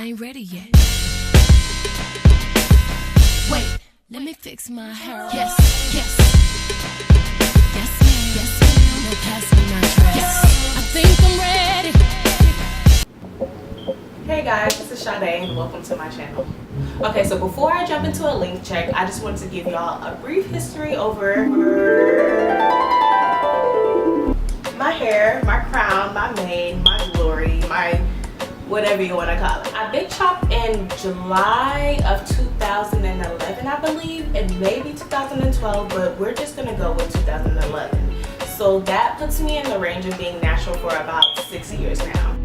ain't ready yet. Wait, let me fix my hair. Yes, yes. Yes, ma'am. Yes, ma'am. Now pass me my dress. Yes, I think I'm ready. Hey guys, this is Sade and welcome to my channel. Okay, so before I jump into a link check, I just wanted to give y'all a brief history over my hair, my crown, my mane, my glory, my whatever you want to call it. I big chopped in July of 2011, I believe, and maybe 2012, but we're just gonna go with 2011. So that puts me in the range of being natural for about 6 years now.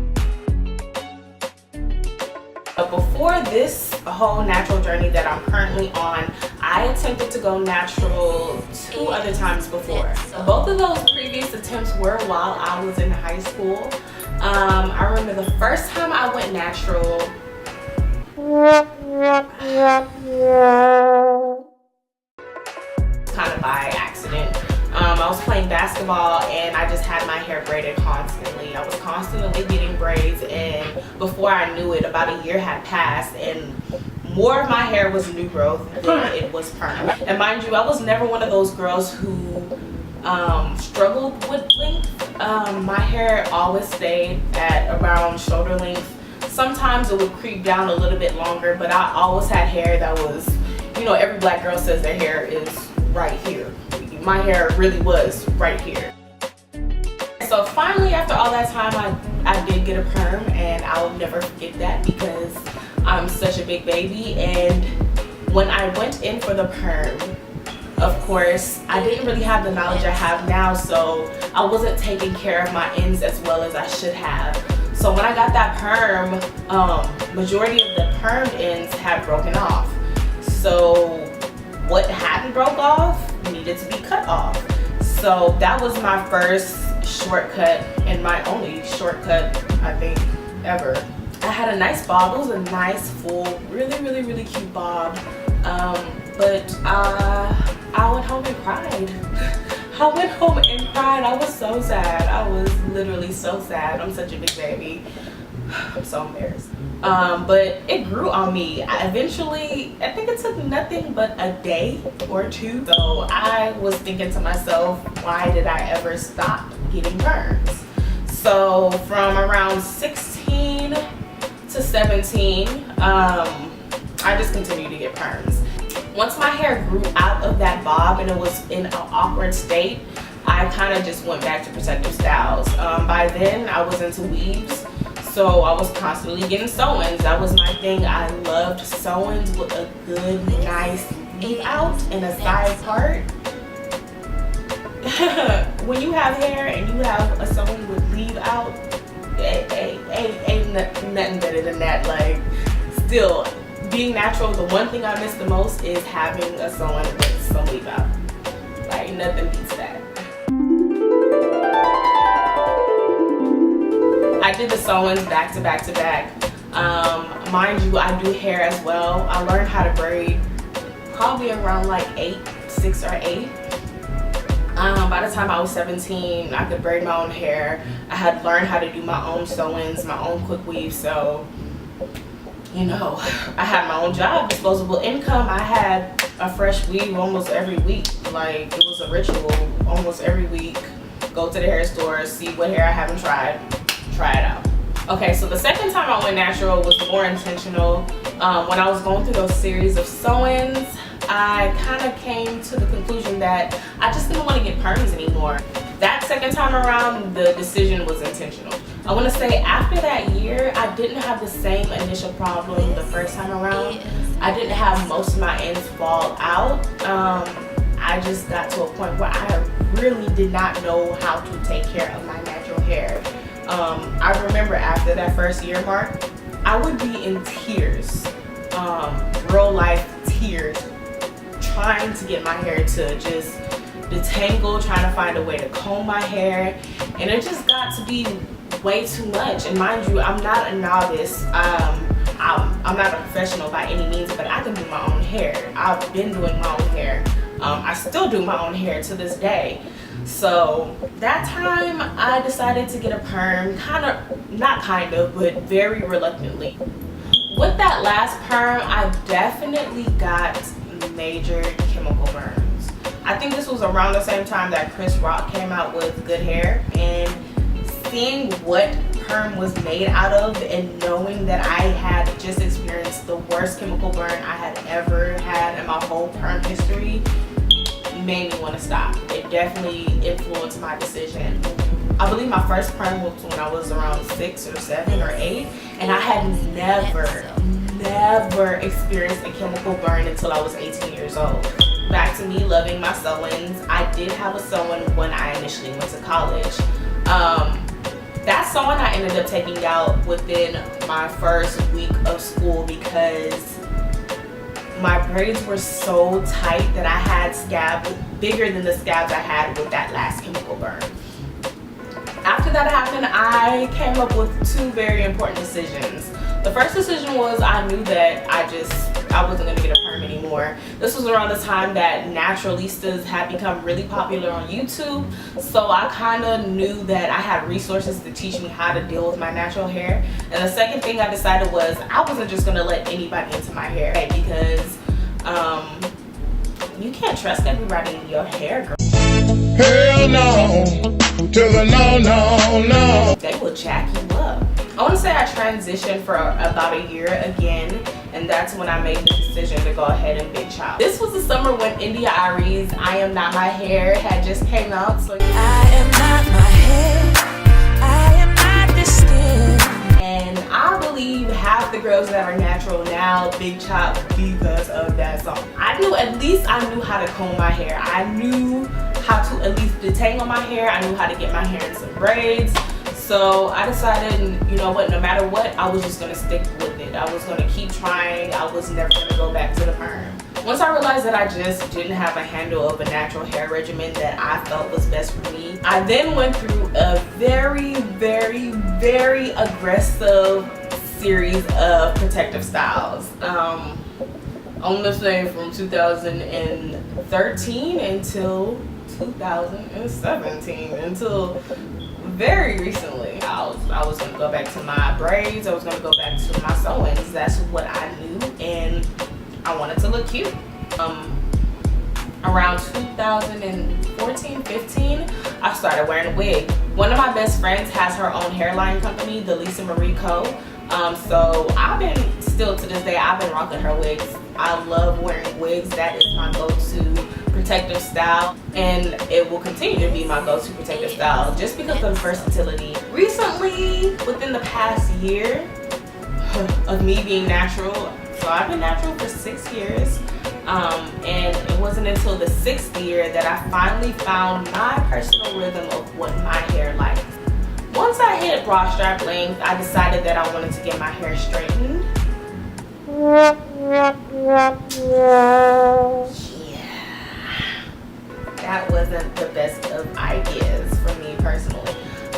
But before this whole natural journey that I'm currently on, I attempted to go natural 2 other times before. Both of those previous attempts were while I was in high school. I remember the first time I went natural, kind of by accident. I was playing basketball and I just had my hair braided constantly. I was constantly getting braids, and before I knew it, about a year had passed and more of my hair was new growth than it was perm. And mind you, I was never one of those girls who struggled with length. My hair always stayed at around shoulder length. Sometimes it would creep down a little bit longer, but I always had hair that was, you know, every black girl says their hair is right here. My hair really was right here. So finally, after all that time, I did get a perm, and I will never forget that because I'm such a big baby. And when I went in for the perm, of course, I didn't really have the knowledge I have now, so I wasn't taking care of my ends as well as I should have. So when I got that perm, majority of the perm ends had broken off. So what hadn't broke off needed to be cut off. So that was my first shortcut and my only shortcut, I think, ever. I had a nice bob. It was a nice, full, really cute bob. But I went home and cried. I went home and cried. I was so sad. I was literally so sad. I'm such a big baby. I'm so embarrassed. But it grew on me. Eventually, I think it took nothing but a day or 2. So I was thinking to myself, why did I ever stop getting perms? So from around 16 to 17, I just continued to get perms. Once my hair grew out of that bob and it was in an awkward state, I kind of just went back to protective styles. By then, I was into weaves. So I was constantly getting sew-ins. That was my thing. I loved sew-ins with a good, nice leave out and a side part. When you have hair and you have a sew-in with leave out, ain't nothing better than that. Like, still, being natural, the one thing I miss the most is having a sew-in with some leave out. Like, nothing beats that. I did the sew-ins back to back to back. Mind you, I do hair as well. I learned how to braid probably around like 6 or 8. By the time I was 17, I could braid my own hair. I had learned how to do my own sew-ins, my own quick weave. So, you know, I had my own job, disposable income. I had a fresh weave almost every week. Like, it was a ritual almost every week. Go to the hair store, see what hair I haven't tried, try it out. Okay, so the second time I went natural was more intentional. When I was going through those series of sew-ins, I kind of came to the conclusion that I just didn't want to get perms anymore. That second time around, the decision was intentional. I want to say after that year, I didn't have the same initial problem the first time around. I didn't have most of my ends fall out. I just got to a point where I really did not know how to take care of my natural hair. I remember after that first year mark, I would be in tears, real life tears, trying to get my hair to just detangle, trying to find a way to comb my hair, and it just got to be way too much. And mind you, I'm not a novice. I'm not a professional by any means, but I can do my own hair. I've been doing my own hair. I still do my own hair to this day. So that time I decided to get a perm, but very reluctantly. With that last perm, I definitely got major chemical burns. I think this was around the same time that Chris Rock came out with Good Hair, and seeing what perm was made out of and knowing that I had just experienced the worst chemical burn I had ever had in my whole perm history made me want to stop. It definitely influenced my decision. I believe my first perm was when I was around 6 or 7 or 8, and I had never experienced a chemical burn until I was 18 years old. Back to me loving my sew-ins. I did have a sew-in when I initially went to college. That sew-in I ended up taking out within my first week of school because my braids were so tight that I had scabs bigger than the scabs I had with that last chemical burn. After that happened, I came up with 2 very important decisions. The first decision was I knew that I wasn't going to get a perm anymore. This was around the time that naturalistas had become really popular on YouTube, so I kind of knew that I had resources to teach me how to deal with my natural hair. And the second thing I decided was I wasn't just going to let anybody into my hair, because you can't trust everybody in your hair, girl. Hell no, to the no. They will jack you up. I want to say I transitioned for about a year again, and that's when I made the decision to go ahead and big chop. This was the summer when India Arie's I Am Not My Hair had just came out. So I am not my hair, I am not the skin. and I believe half the girls that are natural now big chop because of that song. I knew how to comb my hair. I knew how to at least detangle my hair. I knew how to get my hair in some braids. So I decided, you know what, no matter what, I was just going to stick with it. I was going to keep trying. I was never going to go back to the perm. Once I realized that I just didn't have a handle of a natural hair regimen that I felt was best for me, I then went through a very aggressive series of protective styles. I want to say from 2013 until 2017, until very recently. I was going to go back to my braids. I was going to go back to my sew-ins. That's what I knew, and I wanted to look cute. Around 2014-15, I started wearing a wig. One of my best friends has her own hairline company, the Lisa Marie Co. So still to this day, I've been rocking her wigs. I love wearing wigs. That is my go-to protective style, and it will continue to be my go-to protective style just because of versatility. Recently, within the past year of me being natural, so I've been natural for 6 years, and it wasn't until the 6th year that I finally found my personal rhythm of what my hair likes. Once I hit bra strap length, I decided that I wanted to get my hair straightened. That wasn't the best of ideas for me personally.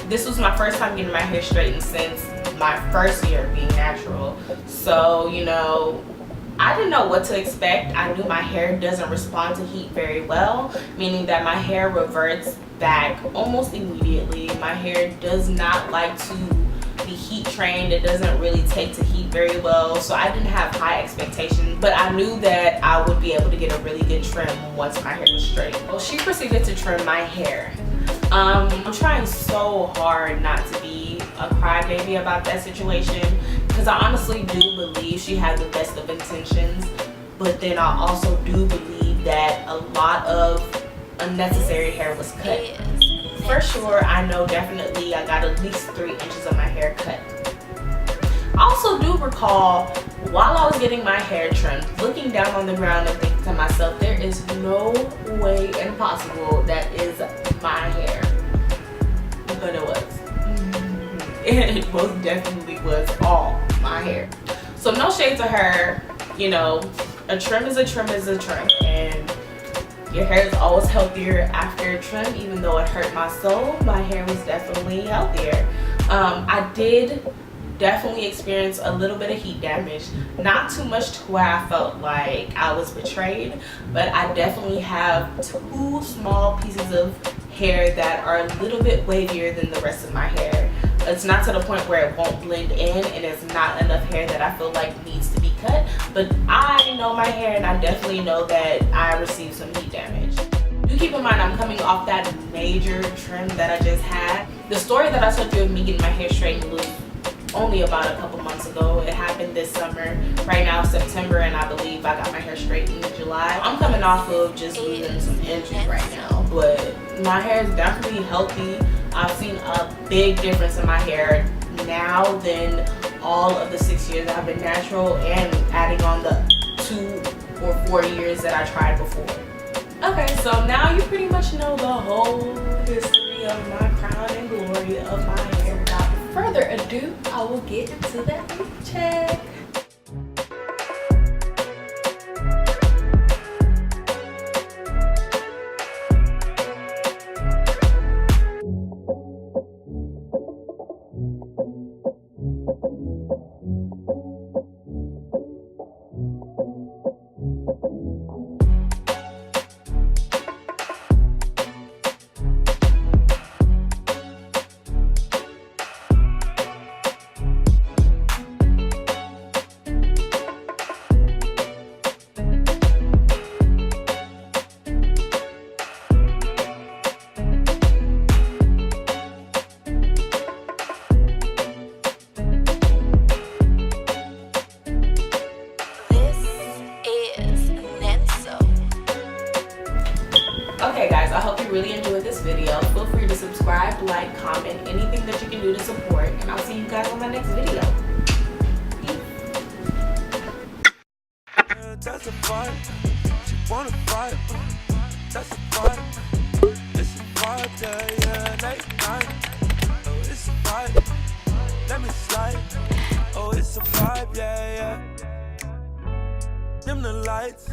This was my first time getting my hair straightened since my first year of being natural. So, you know, I didn't know what to expect. I knew my hair doesn't respond to heat very well, meaning that my hair reverts back almost immediately. My hair does not like to be heat trained. It doesn't really take to heat very well, so I didn't have high expectations, but I knew that I would be able to get a really good trim once my hair was straight. Well, she proceeded to trim my hair. I'm trying so hard not to be a crybaby about that situation, because I honestly do believe she had the best of intentions, but then I also do believe that a lot of unnecessary hair was cut. For sure, I know definitely I got at least 3 inches of my hair cut. I also do recall, while I was getting my hair trimmed, looking down on the ground and thinking to myself, there is no way impossible that is my hair. But it was. It most definitely was all my hair. So no shade to her, you know, a trim is a trim is a trim, and your hair is always healthier after a trim. Even though it hurt my soul, my hair was definitely healthier. I did definitely experience a little bit of heat damage, not too much to where I felt like I was betrayed, but I definitely have 2 small pieces of hair that are a little bit wavier than the rest of my hair. It's not to the point where it won't blend in, and it's not enough hair that I feel like needs to be cut. But I know my hair, and I definitely know that I received some heat damage. Do keep in mind I'm coming off that major trim that I just had. The story that I told you of me getting my hair straightened was only about a couple months ago. It happened this summer. Right now September, and I believe I got my hair straightened in July. I'm coming off of just losing some inches right now, but my hair is definitely healthy. I've seen a big difference in my hair now than all of the 6 years I've been natural, and adding on the 2 or 4 years that I tried before. Okay, so now you pretty much know the whole history of my crown and glory of my hair. Without further ado, I will get to that check. Okay guys, I hope you really enjoyed this video. Feel free to subscribe, like, comment, anything that you can do to support, and I'll see you guys on my next video. That's a fight. She wanna fight. That's a fight. It's a fight, yeah, late night. Oh, it's a fight. Let me slide. Oh, it's a vibe, yeah. Dim the lights.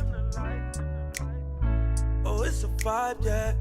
Oh, it's a vibe, yeah.